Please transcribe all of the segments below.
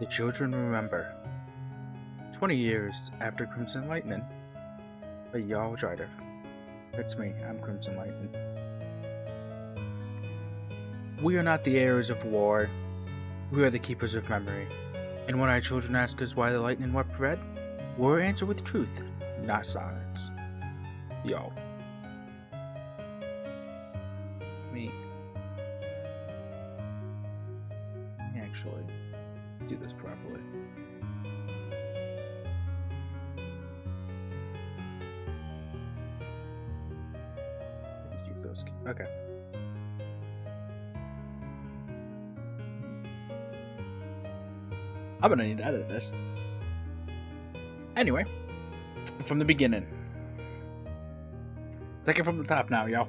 The children remember. 20 years after Crimson Lightning. A Jael Drider. That's me, I'm Crimson Lightning. We are not the heirs of war. We are the keepers of memory. And when our children ask us why the lightning wept red, we'll answer with truth, not silence. Yo. Me. Actually, do this properly. Let's use those. Okay. I'm gonna need to edit this. Anyway, from the beginning. Take it from the top now, yo.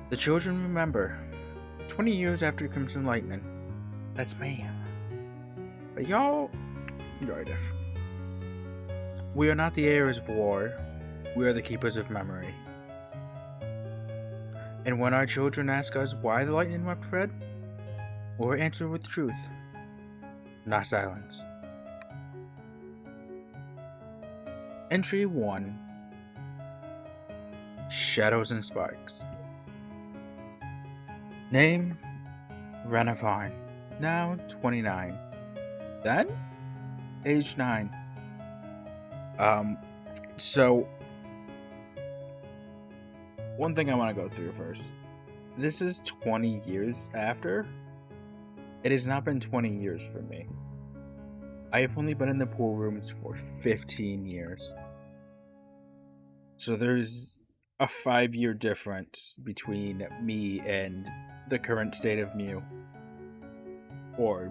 The children remember. 20 years after Crimson Lightning. That's me. But y'all, Drider. We are not the heirs of war. We are the keepers of memory. And when our children ask us why the lightning wept red, we'll answer with truth, not silence. Entry 1. Shadows and Sparks. Name, Renavine. Now 29. Then, age 9. So, one thing I want to go through first. This is 20 years after. It has not been 20 years for me. I have only been in the pool rooms for 15 years. So there's a 5-year difference between me and the current state of Mew. Or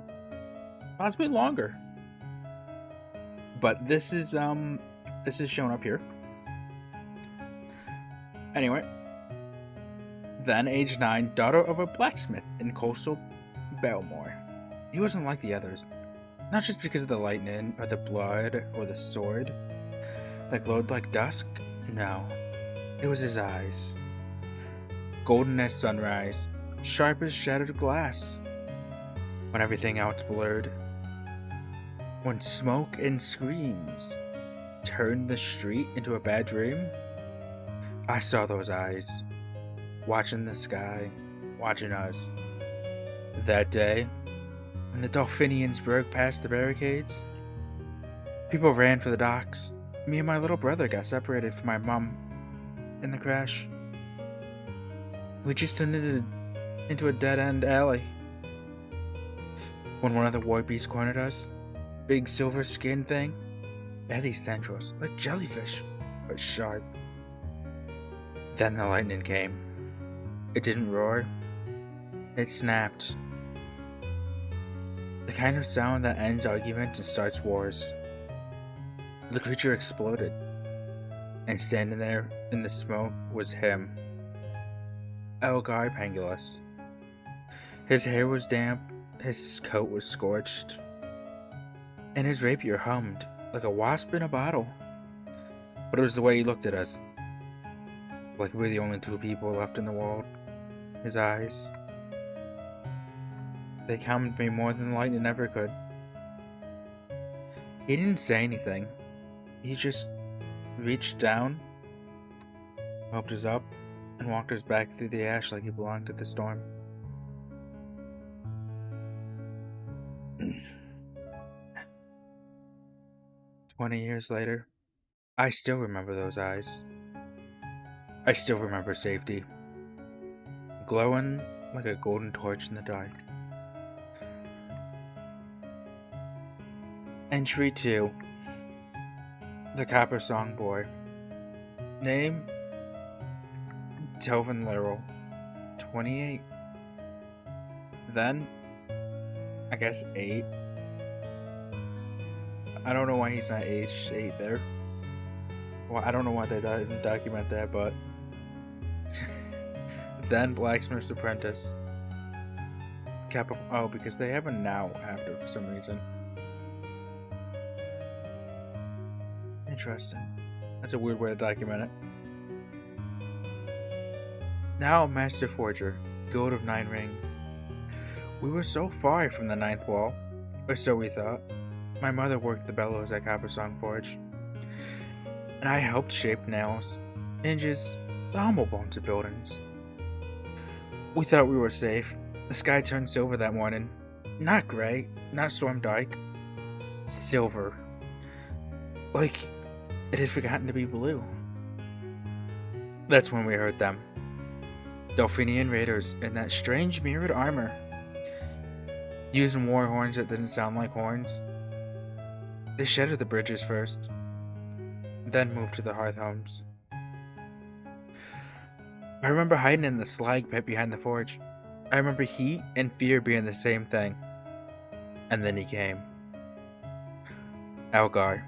possibly longer. But this is shown up here. Anyway. Then, age 9, daughter of a blacksmith in coastal Belmore. He wasn't like the others. Not just because of the lightning, or the blood, or the sword that glowed like dusk. No. It was his eyes. Golden as sunrise, sharp as shattered glass. When everything else blurred. When smoke and screams turned the street into a bad dream. I saw those eyes. Watching the sky, watching us. That day, when the Dolphinians broke past the barricades, people ran for the docks. Me and my little brother got separated from my mom in the crash. We just turned into a dead-end alley. When one of the war beasts cornered us, big silver skin thing, it had these tendrils, like jellyfish, but sharp. Then the lightning came. It didn't roar. It snapped. The kind of sound that ends arguments and starts wars. The creature exploded. And standing there in the smoke was him. Elgar Pengilus. His hair was damp, his coat was scorched, and his rapier hummed like a wasp in a bottle. But it was the way he looked at us. Like we were the only two people left in the world. His eyes. They calmed me more than lightning ever could. He didn't say anything. He just reached down, helped us up, and walked us back through the ash like he belonged to the storm. "20 years later, I still remember those eyes. I still remember safety. Glowing like a golden torch in the dark." Entry 2. The Copper Song Boy. Name, Telvin Laurel. 28. Then, I guess 8. I don't know why he's not aged 8 there. Well, I don't know why they didn't document that, but... Then Blacksmith's Apprentice. Oh, because they have a now after for some reason. Interesting. That's a weird way to document it. Now Master Forger, Guild of 9 Rings. We were so far from the ninth wall, or so we thought. My mother worked the bellows at Coppersong Forge, and I helped shape nails, hinges, the humble bones of buildings. We thought we were safe. The sky turned silver that morning. Not gray, not storm dark, silver. Like it had forgotten to be blue. That's when we heard them. Delphinian raiders in that strange mirrored armor, using war horns that didn't sound like horns. They shattered the bridges first, then moved to the hearth homes. I remember hiding in the slag pit behind the forge. I remember heat and fear being the same thing. And then he came. Elgar.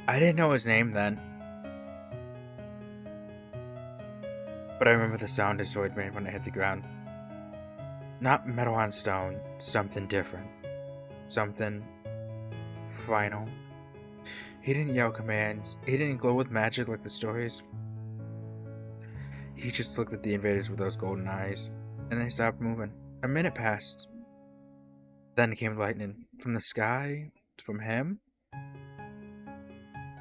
I didn't know his name then. But I remember the sound his sword made when it hit the ground. Not metal on stone, something different. Something final. He didn't yell commands. He didn't glow with magic like the stories. He just looked at the invaders with those golden eyes, and they stopped moving. A minute passed. Then came lightning. From the sky? From him?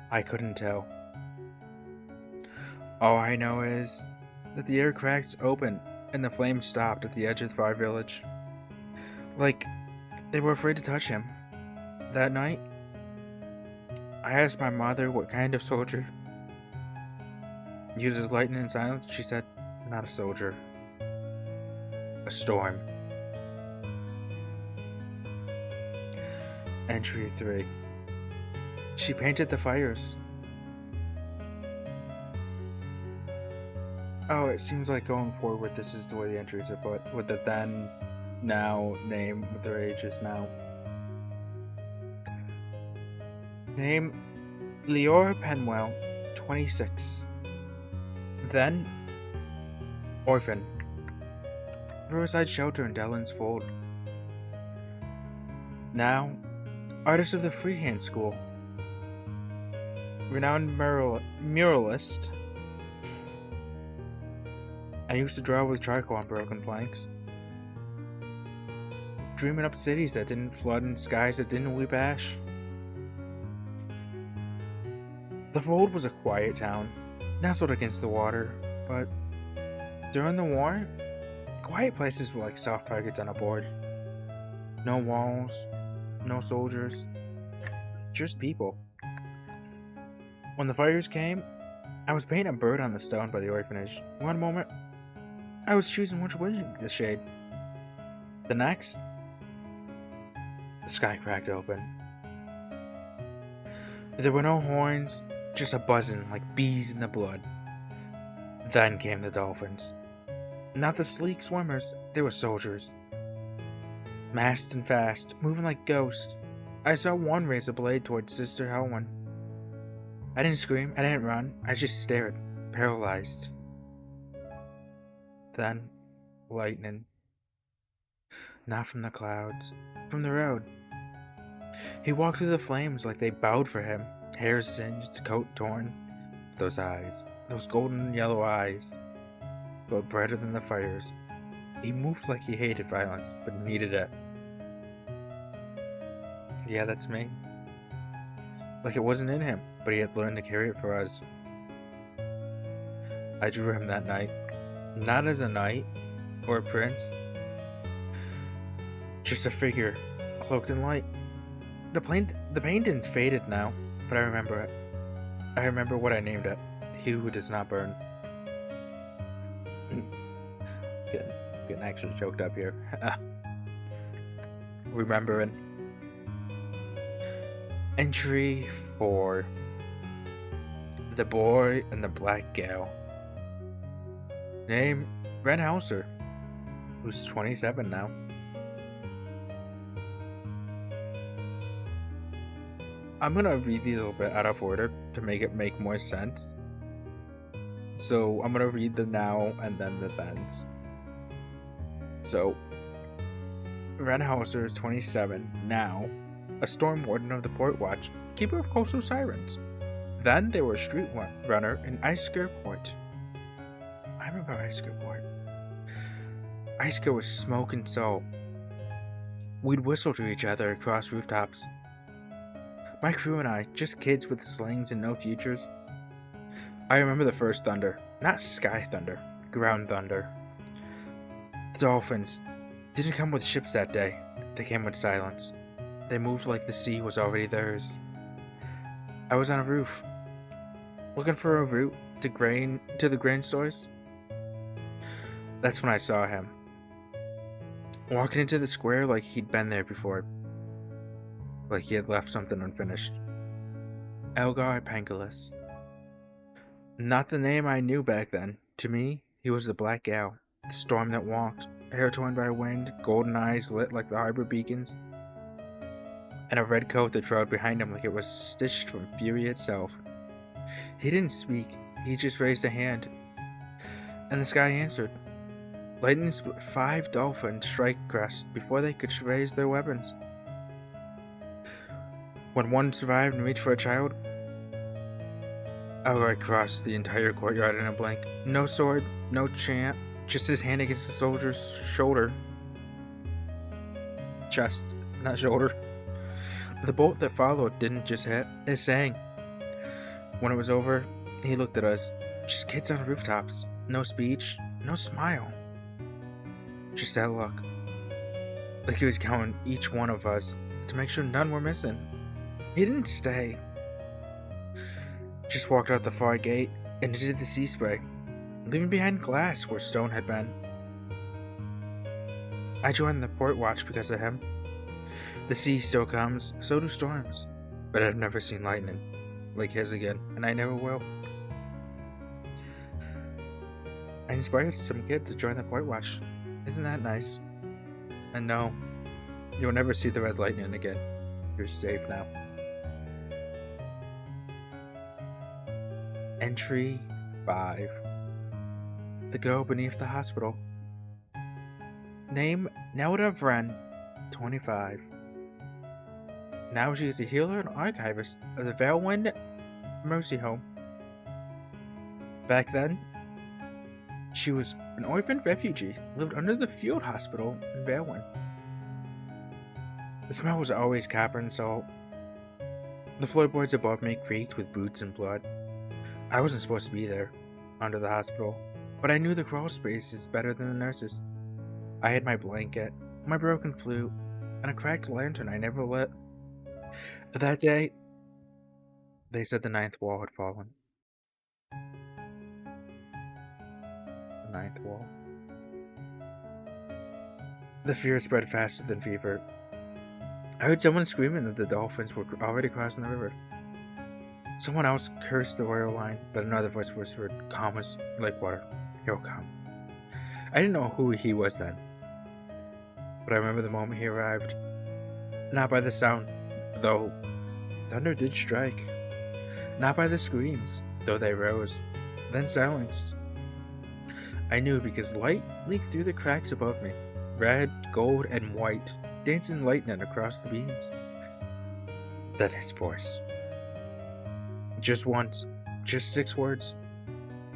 I couldn't tell. All I know is that the air cracked open, and the flames stopped at the edge of the far village. Like they were afraid to touch him. That night, I asked my mother what kind of soldier uses lightning and silence. She said, not a soldier. A storm. Entry 3. She painted the fires. Oh, it seems like going forward, this is the way the entries are put, with the then, now, name, with their ages now. Name, Leora Penwell, 26. Then, orphan. Riverside Shelter in Dellen's Fold. Now, artist of the Freehand School. Renowned muralist. I used to draw with charcoal on broken planks. Dreaming up cities that didn't flood and skies that didn't weep ash. The Fold was a quiet town, nestled against the water, but during the war, quiet places were like soft targets on a board. No walls, no soldiers, just people. When the fires came, I was painting a bird on the stone by the orphanage. One moment, I was choosing which wing to shade. The next, the sky cracked open. There were no horns, just a buzzing like bees in the blood. Then came the dolphins. Not the sleek swimmers, they were soldiers. Masked and fast, moving like ghosts. I saw one raise a blade towards Sister Helwyn. I didn't scream, I didn't run, I just stared, paralyzed. Then, lightning. Not from the clouds, from the road. He walked through the flames like they bowed for him, hair singed, coat torn. Those eyes, those golden yellow eyes, glowed brighter than the fires. He moved like he hated violence, but needed it. Yeah, that's me. Like it wasn't in him, but he had learned to carry it for us. I drew him that night, not as a knight or a prince, just a figure, cloaked in light. The painting's faded now, but I remember it. I remember what I named it. He who does not burn. Getting actually choked up here. Remembering. Entry 4. The Boy and the Black Gale. Name, Ren Hauser, who's 27 now. I'm gonna read these a little bit out of order to make it make more sense. So I'm gonna read the now and then the thens. So, Ren Hauser is 27 now, a storm warden of the Port Watch, keeper of coastal sirens. Then they were a street runner in Iceger Port. I remember Iceger Port. Iceger was smoke and soul. We'd whistle to each other across rooftops. My crew and I, just kids with slings and no futures. I remember the first thunder, not sky thunder, ground thunder. The dolphins didn't come with ships that day, they came with silence. They moved like the sea was already theirs. I was on a roof, looking for a route to the grain stores. That's when I saw him, walking into the square like he'd been there before, like he had left something unfinished. Elgar Pengilus. Not the name I knew back then. To me, he was the Black Gal, the storm that walked, hair torn by wind, golden eyes lit like the harbor beacons, and a red coat that trailed behind him like it was stitched from fury itself. He didn't speak, he just raised a hand, and the sky answered. Lightning split 5 dolphins strike crest before they could raise their weapons. When one survived and reached for a child, Elroy crossed the entire courtyard in a blink. No sword, no chant, just his hand against the soldier's shoulder. Chest, not shoulder. The bolt that followed didn't just hit, it sang. When it was over, he looked at us, just kids on rooftops. No speech, no smile. Just that look. Like he was counting each one of us to make sure none were missing. He didn't stay. Just walked out the far gate and into the sea spray, leaving behind glass where stone had been. I joined the port watch because of him. The sea still comes, so do storms, but I've never seen lightning like his again, and I never will. I inspired some kid to join the port watch. Isn't that nice? And no, you'll never see the red lightning again. You're safe now. Entry 5. The girl beneath the hospital. Name Nelda Vren, 25. Now she is a healer and archivist of the Valewind Mercy Home. Back then, she was an orphan refugee, lived under the field hospital in Valewind. The smell was always copper and salt. The floorboards above me creaked with boots and blood. I wasn't supposed to be there, under the hospital, but I knew the crawl spaces better than the nurses. I had my blanket, my broken flute, and a cracked lantern I never lit. That day, they said the 9th wall had fallen. The 9th wall. The fear spread faster than fever. I heard someone screaming that the dolphins were already crossing the river. Someone else cursed the royal line, but another voice whispered, calm as like water. He'll come. I didn't know who he was then, but I remember the moment he arrived. Not by the sound, though thunder did strike. Not by the screams, though they rose, then silenced. I knew because light leaked through the cracks above me, red, gold, and white, dancing lightning across the beams. That his voice. Just once, just 6 words.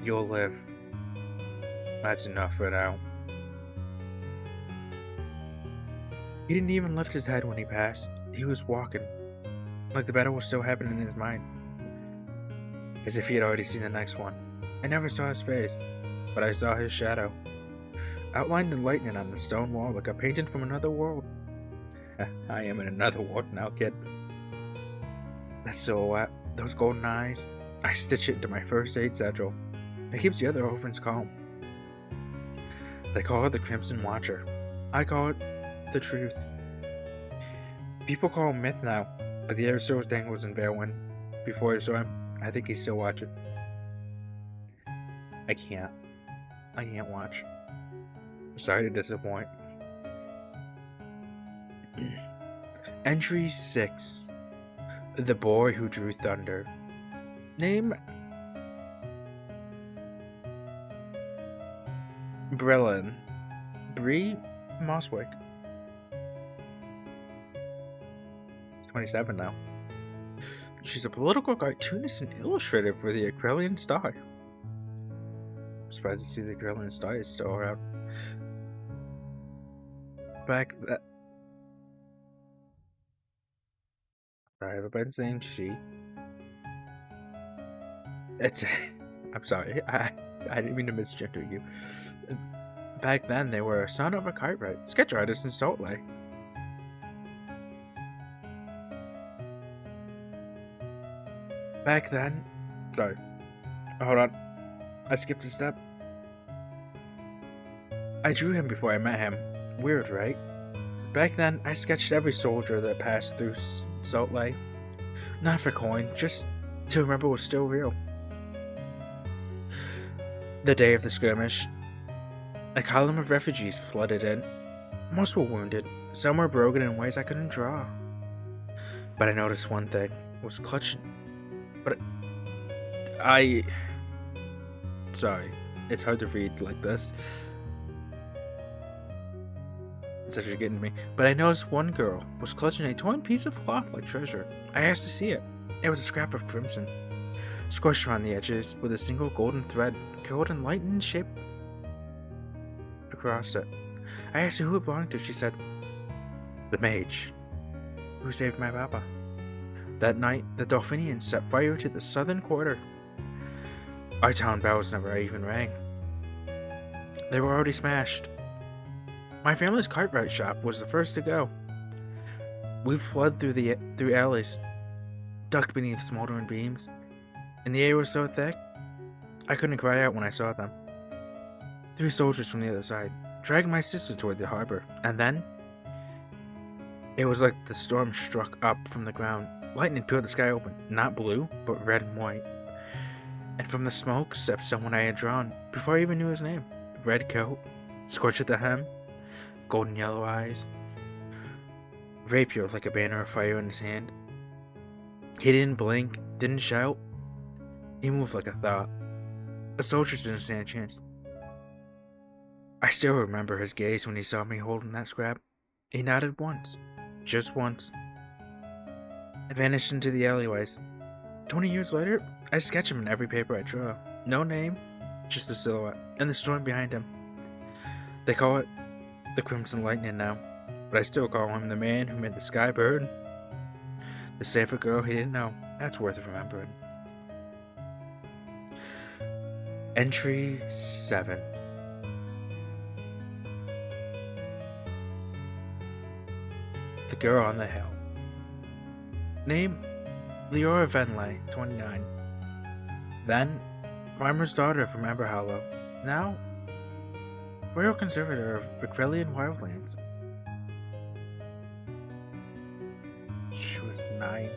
You'll live. That's enough for now. He didn't even lift his head when he passed. He was walking, like the battle was still happening in his mind, as if he had already seen the next one. I never saw his face, but I saw his shadow, outlined in lightning on the stone wall like a painting from another world. I am in another world now, kid. That silhouette, those golden eyes, I stitch it into my first aid satchel. It keeps the other orphans calm. They call it the Crimson Watcher. I call it the Truth. People call him Myth now, but the Aristotle dangles in Valewind. Before I saw him, I think he's still watching. I can't watch. Sorry to disappoint. Entry 6. The Boy Who Drew Thunder. Name Brillin. Bree Mosswick. 27 now. She's a political cartoonist and illustrator for the Acrelian Star. I'm surprised to see the Acrelian Star is still around. Sorry, have I been saying she? It's. I'm sorry. I didn't mean to misgender you. Back then, they were a son of a cartwright, sketch artist in Salt Lake. Back then. Sorry. Hold on. I skipped a step. I drew him before I met him. Weird, right? Back then, I sketched every soldier that passed through Salt Lake. Not for coin, just to remember was still real. The day of the skirmish, a column of refugees flooded in. Most were wounded, some were broken in ways I couldn't draw. But I noticed one thing, was clutching. But Sorry, it's hard to read like this. It's actually getting to me. But I noticed one girl was clutching a torn piece of cloth like treasure. I asked to see it. It was a scrap of crimson, squished around the edges with a single golden thread, curled and lightning shape across it. I asked her who it belonged to. She said, "The mage who saved my papa." That night, the Dolphinians set fire to the southern quarter. Our town bells never even rang. They were already smashed. My family's cartwright shop was the first to go. We fled through alleys, ducked beneath smoldering beams, and the air was so thick, I couldn't cry out when I saw them. 3 soldiers from the other side dragged my sister toward the harbor, and then it was like the storm struck up from the ground. Lightning peeled the sky open, not blue, but red and white. And from the smoke stepped someone I had drawn before I even knew his name. Red coat, scorched at the hem, golden yellow eyes, rapier like a banner of fire in his hand. He didn't blink, didn't shout. He moved like a thought. The soldiers didn't stand a chance. I still remember his gaze when he saw me holding that scrap. He nodded once, just once. I vanished into the alleyways. 20 years later, I sketch him in every paper I draw. No name, just a silhouette, and the storm behind him. They call it the Crimson Lightning now, but I still call him the man who made the sky burn. The safer girl he didn't know. That's worth remembering. Entry 7. The Girl on the Hill. Name, Leora Venlay, 29. Then, farmer's daughter from Amber Hollow. Now, royal conservator of Becrelian wildlands. She was 9.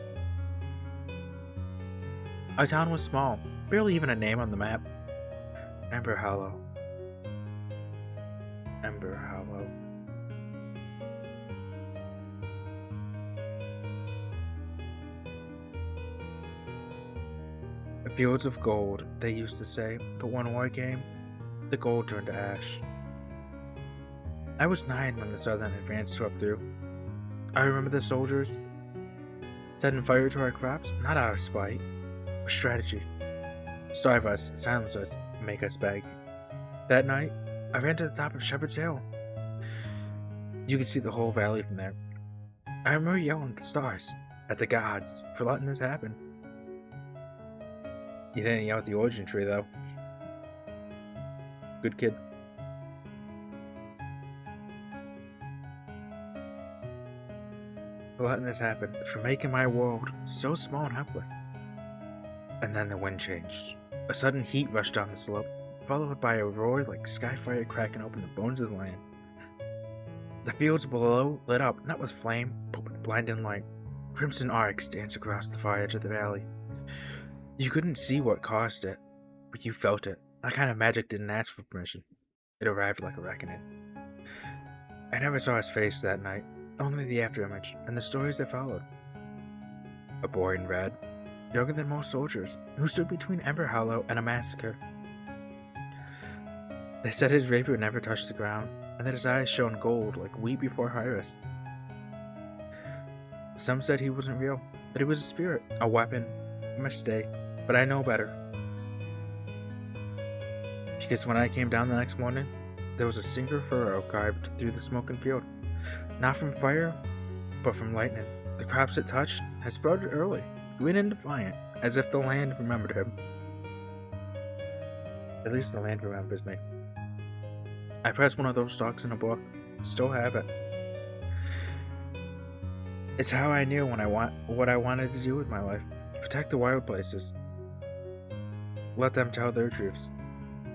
Our town was small, barely even a name on the map. Amber Hollow. Amber Hollow. The fields of gold, they used to say, but one war came, the gold turned to ash. I was 9 when the southern advance swept through. I remember the soldiers setting fire to our crops, not out of spite, but strategy. Starve us, silence us, make us beg. That night, I ran to the top of Shepherd's Hill. You could see the whole valley from there. I remember yelling at the stars, at the gods, for letting this happen. You didn't yell at the origin tree, though. Good kid. For letting this happen, for making my world so small and helpless. And then the wind changed. A sudden heat rushed down the slope, followed by a roar like skyfire cracking open the bones of the land. The fields below lit up, not with flame, but with blinding light. Crimson arcs danced across the far edge of the valley. You couldn't see what caused it, but you felt it. That kind of magic didn't ask for permission. It arrived like a reckoning. I never saw his face that night, only the afterimage and the stories that followed. A boy in red, younger than most soldiers, who stood between Amber Hollow and a massacre. They said his rapier never touched the ground, and that his eyes shone gold like wheat before harvest. Some said he wasn't real, that he was a spirit, a weapon, a mistake, but I know better. Because when I came down the next morning, there was a single furrow carved through the smoking field. Not from fire, but from lightning. The crops it touched had sprouted early, green and defiant, as if the land remembered him. At least the land remembers me. I pressed one of those stalks in a book. Still have it. It's how I knew what I wanted to do with my life. Protect the wild places. Let them tell their truths.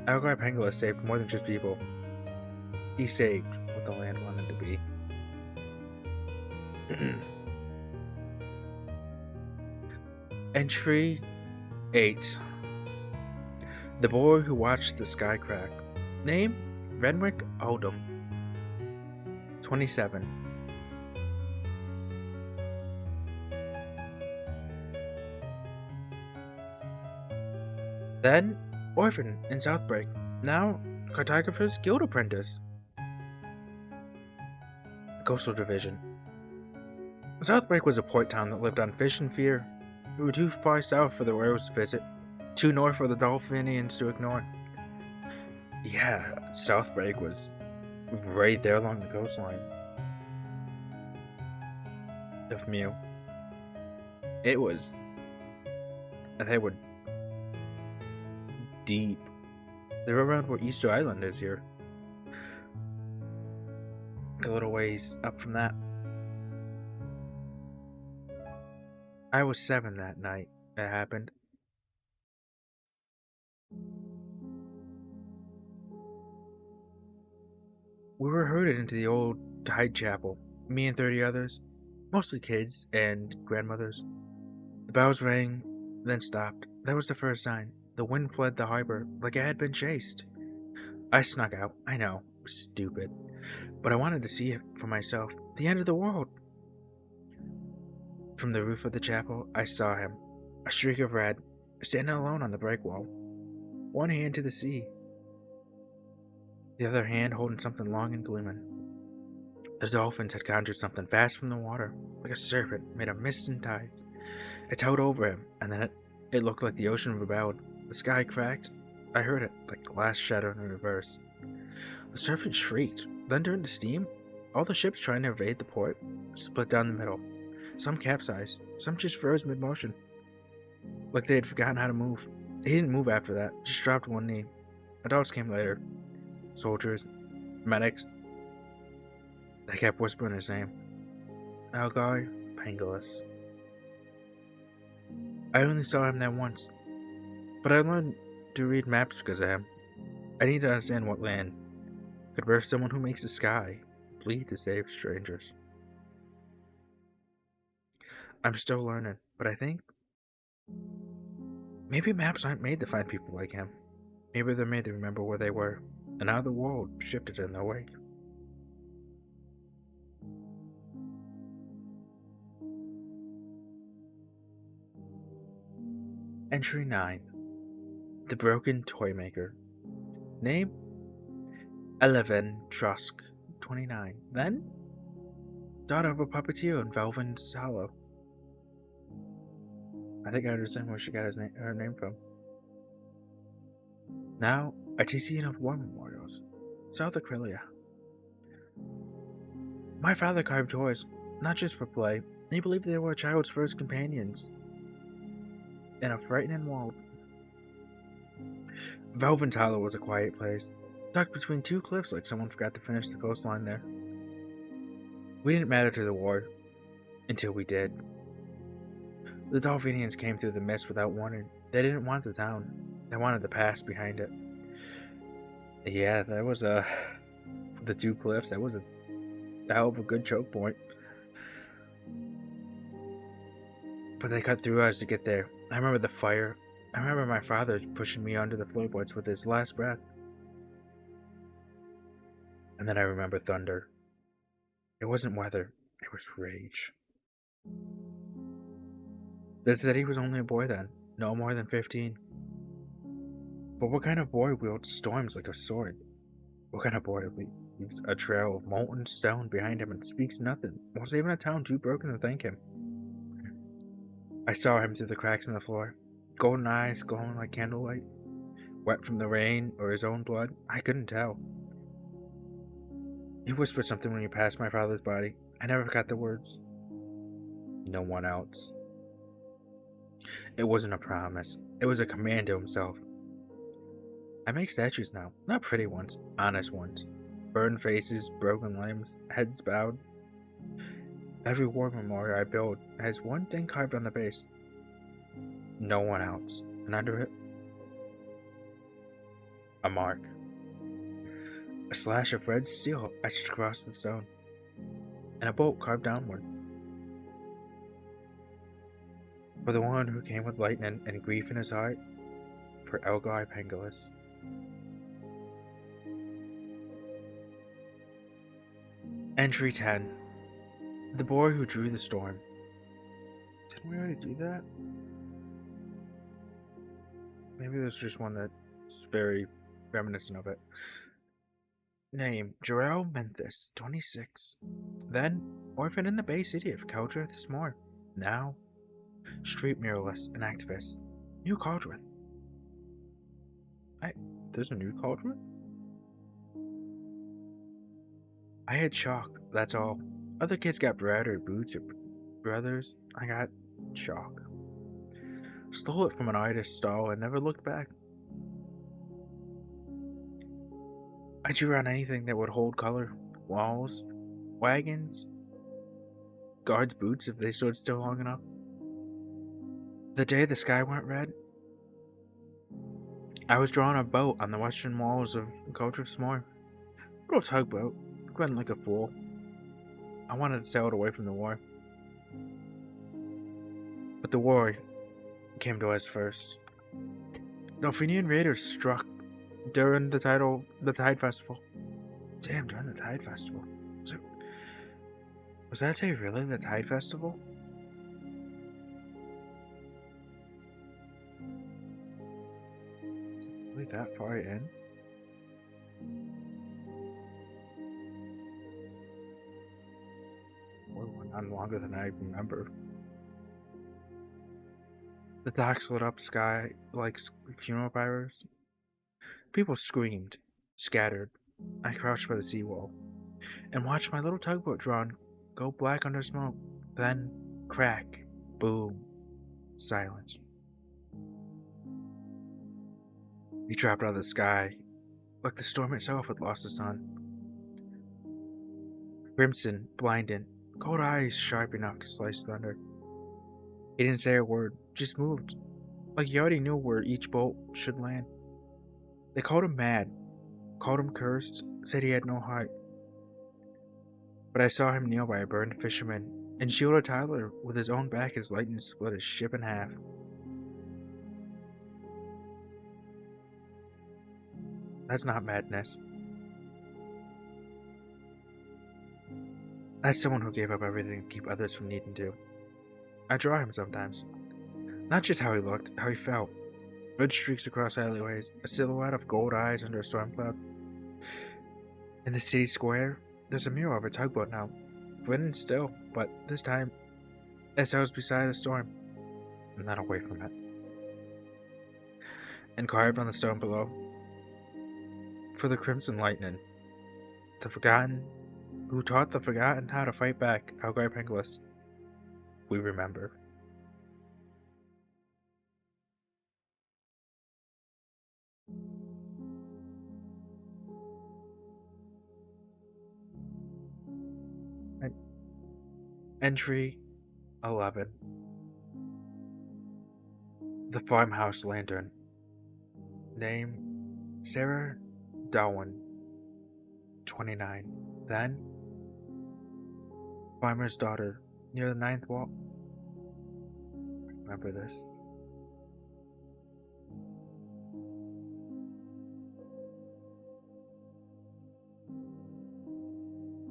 Our guy Pengilus saved more than just people. He saved what the land wanted to be. Entry 8. The boy who watched the sky crack. Name? Renwick Oldham. 27. Then, orphan in Southbreak. Now, cartographer's guild apprentice. Coastal Division. Southbreak was a port town that lived on fish and fear. We were too far south for the whales to visit, too north for the Dolphinians to ignore. Yeah, Southbreak was right there along the coastline of Mew. They were deep. They were around where Easter Island is here. A little ways up from that. I was 7 that night it happened. We were herded into the old Tide Chapel, me and 30 others, mostly kids and grandmothers. The bells rang, then stopped. That was the first sign. The wind fled the harbor like I had been chased. I snuck out, I know, stupid, but I wanted to see it for myself. The end of the world. From the roof of the chapel, I saw him, a streak of red, standing alone on the breakwall, one hand to the sea, the other hand holding something long and gleaming. The dolphins had conjured something fast from the water, like a serpent made of mist and tides. It towed over him, and then it looked like the ocean rebelled. The sky cracked. I heard it, like glass shatter in reverse. The serpent shrieked, then turned to steam. All the ships trying to evade the port split down the middle. Some capsized, some just froze mid-motion, like they had forgotten how to move. He didn't move after that, just dropped one knee. Adults came later. Soldiers, medics. They kept whispering his name. Our guy, Pengilus. I only saw him that once, but I learned to read maps because of him. I need to understand what land could birth someone who makes the sky bleed to save strangers. I'm still learning, but I think maybe maps aren't made to find people like him. Maybe they're made to remember where they were and how the world shifted in their wake. Entry 9. The Broken Toymaker. Name? Eleven Trusk, 29. Then? Daughter of a puppeteer in Velvin's Hollow. I think I understand where she got her name from. Now, Artesian of War Memorials, South Aquilia. My father carved toys, not just for play. He believed they were a child's first companions in a frightening world. Velvin's Hollow was a quiet place, tucked between two cliffs like someone forgot to finish the coastline there. We didn't matter to the war, until we did. The Dolphinians came through the mist without warning. They didn't want the town. They wanted the past behind it. Yeah, that was the 2 cliffs. That was a hell of a good choke point. But they cut through us to get there. I remember the fire. I remember my father pushing me onto the floorboards with his last breath. And then I remember thunder. It wasn't weather. It was rage. They said he was only a boy then, no more than 15. But what kind of boy wields storms like a sword? What kind of boy leaves a trail of molten stone behind him and speaks nothing, while saving a town too broken to thank him? I saw him through the cracks in the floor, golden eyes glowing like candlelight, wet from the rain or his own blood. I couldn't tell. He whispered something when he passed my father's body. I never forgot the words. No one else. It wasn't a promise. It was a command to himself. I make statues now. Not pretty ones. Honest ones. Burned faces, broken limbs, heads bowed. Every war memorial I build has one thing carved on the base. No one else. And under it, a mark. A slash of red steel etched across the stone. And a bolt carved downward. For the one who came with lightning and grief in his heart, for Elgai Pengilus. Entry 10. The boy who drew the storm. Didn't we already do that? Maybe there's just one that's very reminiscent of it. Name, Jael Menthis, 26. Then, orphan in the Bay City of Caldrith S'more. Now, street muralist and activist. New Caldrith. There's a new Caldrith? I had chalk, that's all. Other kids got bread or boots or brothers. I got chalk. Stole it from an artist's stall and never looked back. I drew on anything that would hold color. Walls, wagons, guards' boots if they stood still long enough. The day the sky went red, I was drawing a boat on the western walls of Caldrith S'more. Little tugboat, went like a fool. I wanted to sail it away from the war. But the war came to us first. The Fenian raiders struck during the Tide Festival. Damn, during the Tide Festival. Was that day really the Tide Festival? Really that far in? Or went on longer than I remember. The docks lit up sky like funeral pyres. People screamed, scattered. I crouched by the seawall and watched my little tugboat drawn go black under smoke. Then, crack, boom, silence. He dropped out of the sky, like the storm itself had lost the sun. Crimson, blinding, cold eyes sharp enough to slice thunder. He didn't say a word, just moved, like he already knew where each bolt should land. They called him mad, called him cursed, said he had no heart. But I saw him kneel by a burned fisherman and shield a Tyler with his own back as lightning split his ship in half. That's not madness. That's someone who gave up everything to keep others from needing to. I draw him sometimes. Not just how he looked, how he felt. Red streaks across alleyways, a silhouette of gold eyes under a storm cloud. In the city square, there's a mural of a tugboat now, written still, but this time it sails beside the storm, and not away from it. And carved on the stone below, for the crimson lightning, the forgotten, who taught the forgotten how to fight back, Elgai Pengilus. We remember. Entry 11. The Farmhouse Lantern. Name, Sarah Darwin, 29. Then, Farmer's Daughter, near the ninth wall. Remember this.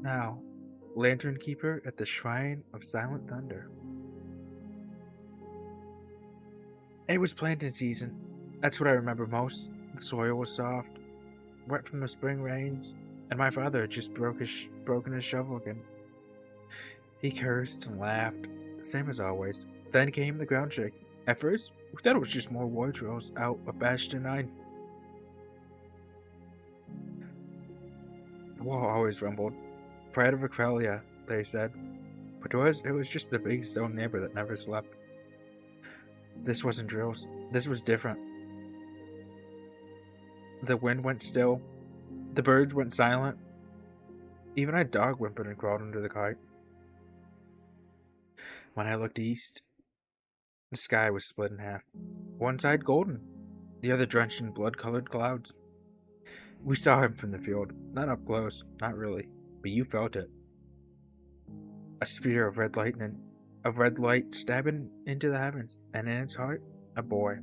Now, Lantern Keeper at the Shrine of Silent Thunder. It was planting season. That's what I remember most. The soil was soft, wet from the spring rains, and my father had just broken his shovel again. He cursed and laughed, same as always. Then came the ground shake. At first, we thought it was just more war drills out of Bastion 9. The wall always rumbled. Pride of Acrelia, they said. But it was just the big stone neighbor that never slept. This wasn't drills. This was different. The wind went still. The birds went silent. Even a dog whimpered and crawled under the kite. When I looked east, the sky was split in half. One side golden, the other drenched in blood-colored clouds. We saw him from the field, not up close, not really, but you felt it. A spear of red light stabbing into the heavens, and in its heart, a boy,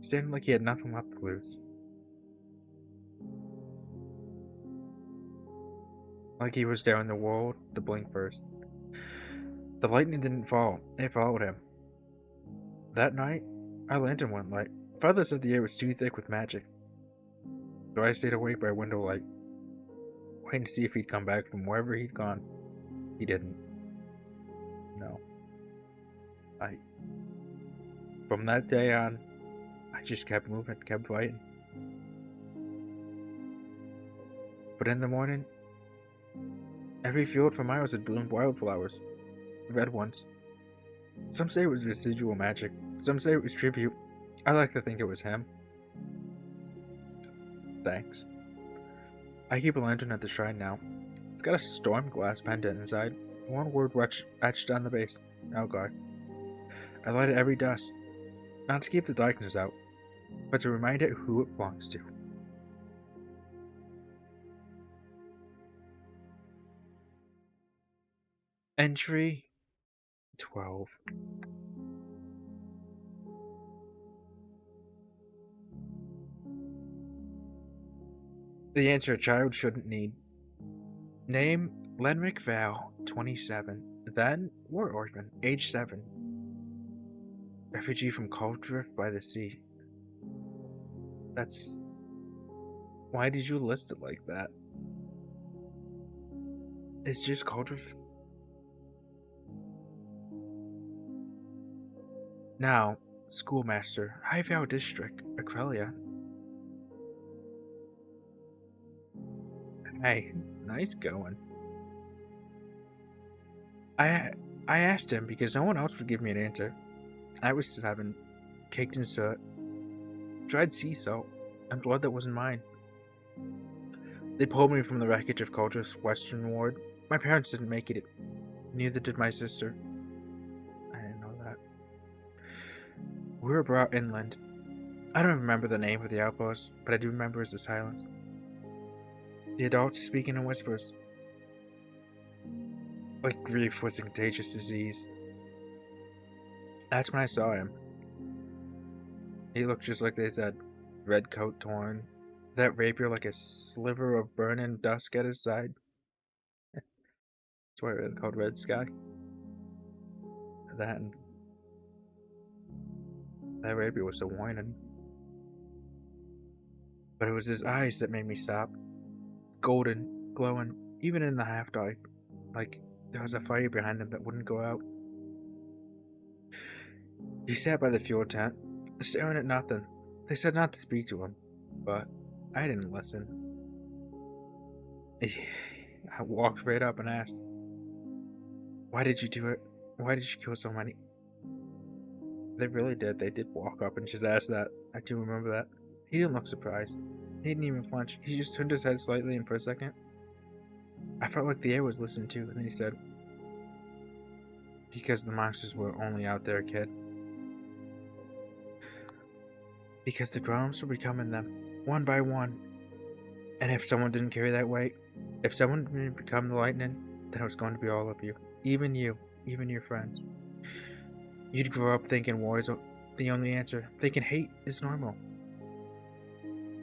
standing like he had nothing left to lose. Like he was daring the world to blink first. The lightning didn't fall, it followed him. That night, our lantern went light. Father said the air was too thick with magic, so I stayed awake by window light, waiting to see if he'd come back from wherever he'd gone. He didn't. No. From that day on, I just kept moving, kept fighting. But in the morning, every field for miles had bloomed wildflowers, red ones. Some say it was residual magic, some say it was tribute. I like to think it was him. Thanks. I keep a lantern at the shrine now. It's got a storm glass pendant inside, one word etched on the base, Elgar. I light it every dusk, not to keep the darkness out, but to remind it who it belongs to. Entry 12. The answer a child shouldn't need. Name, Lenric Val, 27. Then, war orphan, age 7. Refugee from Cauldrift by the sea. That's... Why did you list it like that? It's just Cauldrift. Now, schoolmaster, High Vale District, Aquelia. Hey, nice going. I asked him because no one else would give me an answer. I was 7, caked in soot, dried sea salt, and blood that wasn't mine. They pulled me from the wreckage of Cauldrift's western ward. My parents didn't make it. Neither did my sister. I didn't know that. We were brought inland. I don't remember the name of the outpost, but I do remember the silence. The adults speaking in whispers. Like grief was a contagious disease. That's when I saw him. He looked just like they said. Red coat torn. That rapier like a sliver of burning dusk at his side. That's why it's called Red Sky. That rapier was so whining. But it was his eyes that made me stop. Golden, glowing, even in the half-dark. Like there was a fire behind him that wouldn't go out. He sat by the fuel tent, staring at nothing. They said not to speak to him, but I didn't listen. I walked right up and asked, "Why did you do it? Why did you kill so many?" They really did. They did walk up and just ask that. I do remember that. He didn't look surprised. He didn't even flinch. He just turned his head slightly, and for a second, I felt like the air was listened to, and then he said, "Because the monsters were only out there, kid. Because the grown-ups were becoming them, one by one. And if someone didn't carry that weight, if someone didn't become the lightning, then it was going to be all of you. Even your friends. You'd grow up thinking war is the only answer, thinking hate is normal.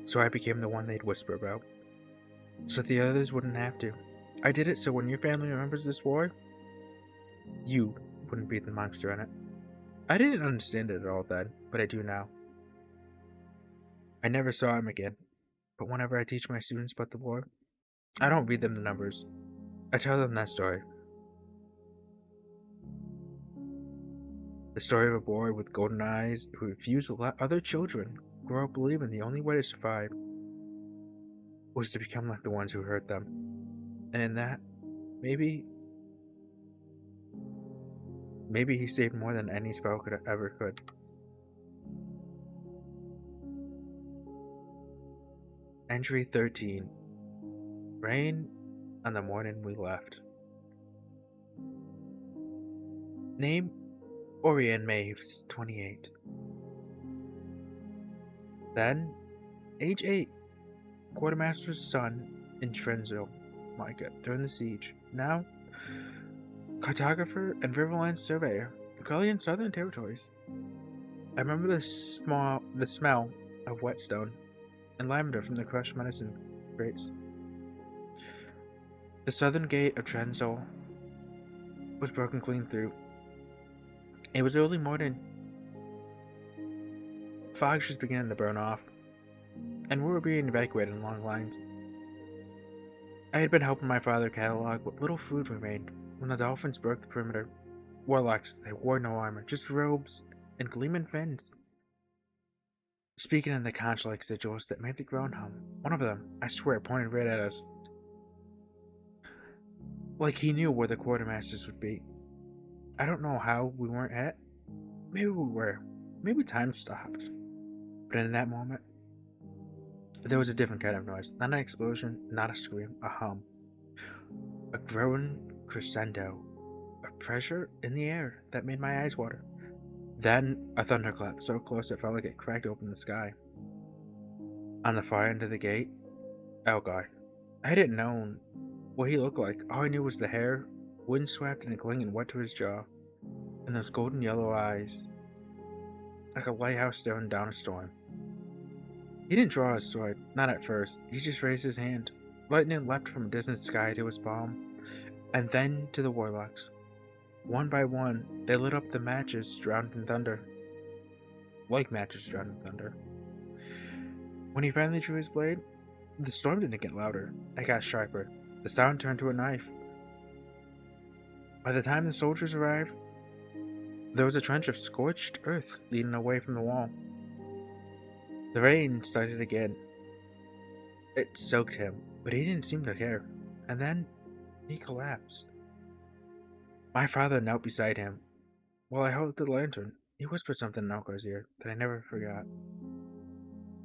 So I became the one they'd whisper about. So the others wouldn't have to. I did it so when your family remembers this war, you wouldn't be the monster in it. I didn't understand it at all then, but I do now. I never saw him again, but whenever I teach my students about the war, I don't read them the numbers. I tell them that story. The story of a boy with golden eyes who refused to let other children grow up believing the only way to survive was to become like the ones who hurt them. And in that, maybe Maybe he saved more than any spell could ever could. Entry 13. Rain on the morning we left. Name Orion Maves, 28. Then, age 8, quartermaster's son in Trenzo, Micah, during the siege. Now, cartographer and riverland surveyor, Quellian Southern Territories. I remember the smell of whetstone and lavender from the crushed medicine crates. The southern gate of Trenzo was broken clean through. It was early morning. Fog was beginning to burn off, and we were being evacuated in long lines. I had been helping my father catalog what little food remained when the dolphins broke the perimeter. Warlocks, they wore no armor, just robes and gleaming fins. Speaking in the conch-like sigils that made the ground hum, one of them, I swear, pointed right at us. Like he knew where the quartermasters would be. I don't know how we weren't hit. Maybe we were. Maybe time stopped. But in that moment, there was a different kind of noise. Not an explosion, not a scream, a hum. A growing crescendo. A pressure in the air that made my eyes water. Then a thunderclap so close it felt like it cracked open the sky. On the far end of the gate, Elgar. I didn't know what he looked like. All I knew was the hair, windswept and clinging wet to his jaw, and those golden yellow eyes, like a lighthouse staring down a storm. He didn't draw his sword, not at first. He just raised his hand. Lightning leapt from a distant sky to his palm, and then to the warlocks. One by one, they lit up the matches drowned in thunder. Like matches drowned in thunder. When he finally drew his blade, the storm didn't get louder. It got sharper. The sound turned to a knife. By the time the soldiers arrived, there was a trench of scorched earth leading away from the wall. The rain started again. It soaked him, but he didn't seem to care. And then he collapsed. My father knelt beside him. While I held the lantern, he whispered something in Elgar's ear that I never forgot.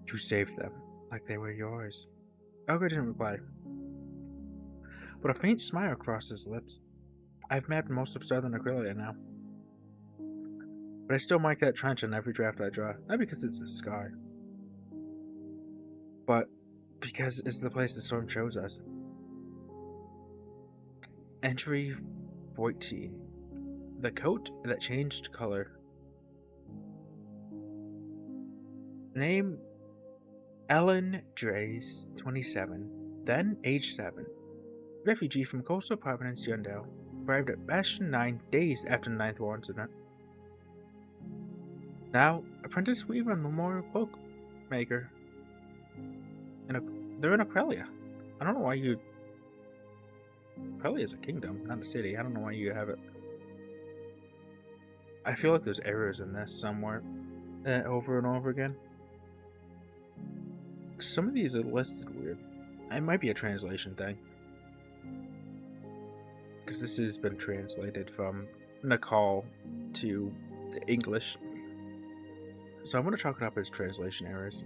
You saved them, like they were yours. Elgar didn't reply, but a faint smile crossed his lips. I've mapped most of southern Aquila now. But I still mark that trench on every draft I draw, not because it's a scar, but because it's the place the storm chose us. Entry 14. The coat that changed color. Name Ellen Drays, 27, then age 7. Refugee from coastal Providence, Yundale. Arrived at Bastion 9 days after the 9th War incident. Now, apprentice weaver and memorial cloak maker. They're in Aquelia. I don't know why you... Aquelia is a kingdom, not a city. I don't know why you have it. I feel like there's errors in this somewhere. Over and over again. Some of these are listed weird. It might be a translation thing. Because this has been translated from Nepal to English. So I'm going to chalk it up as translation errors.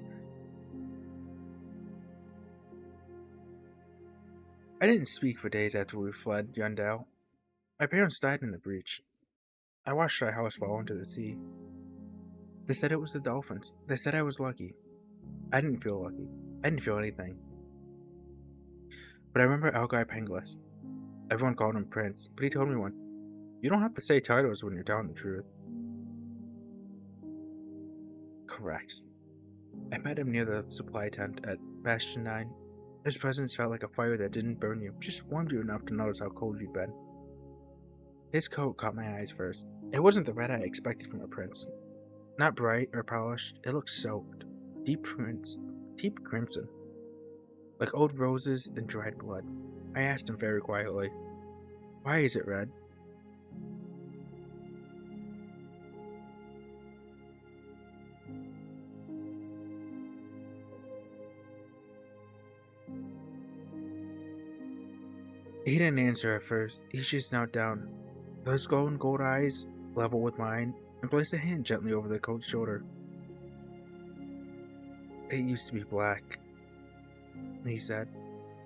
I didn't speak for days after we fled Yundale. My parents died in the breach. I watched our house fall into the sea. They said it was the dolphins. They said I was lucky. I didn't feel lucky. I didn't feel anything. But I remember Elgar Pengilus. Everyone called him Prince, but he told me once, you don't have to say titles when you're telling the truth. Correct. I met him near the supply tent at Bastion 9. His presence felt like a fire that didn't burn you, just warmed you enough to notice how cold you'd been. His coat caught my eyes first. It wasn't the red I expected from a prince. Not bright or polished, it looked soaked. Deep crimson. Like old roses and dried blood. I asked him very quietly, why is it red? He didn't answer at first. He just knelt down. Those glowing gold eyes, level with mine, and placed a hand gently over the coat's shoulder. It used to be black, he said.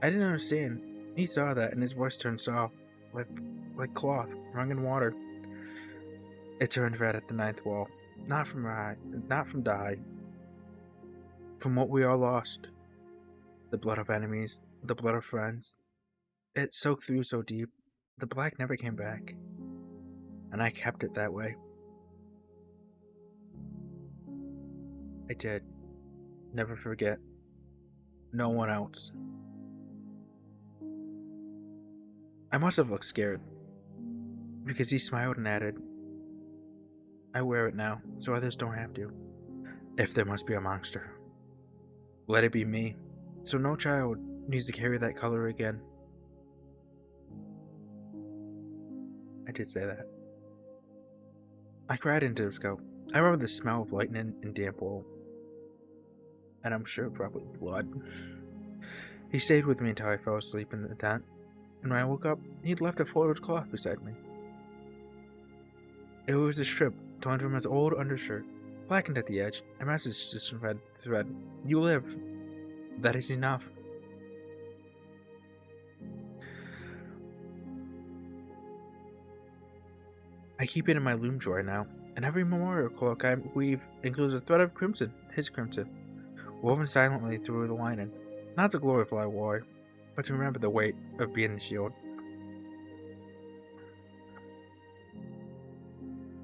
I didn't understand. He saw that, and his voice turned soft, like cloth wrung in water. It turned red at the ninth wall, not from dye, from what we all lost. The blood of enemies, the blood of friends. It soaked through so deep, the black never came back. And I kept it that way. I did. Never forget. No one else. I must have looked scared, because he smiled and added, I wear it now, so others don't have to. If there must be a monster, let it be me, so no child needs to carry that color again. I did say that. I cried into his coat. I remember the smell of lightning and damp wool. And I'm sure probably blood. He stayed with me until I fell asleep in the tent, and when I woke up, he'd left a folded cloth beside me. It was a strip torn from his old undershirt, blackened at the edge, a message just read thread. You live. That is enough. I keep it in my loom drawer now, and every memorial cloak I weave includes a thread of crimson, his crimson, woven silently through the lining, not to glorify war, but to remember the weight of being the shield.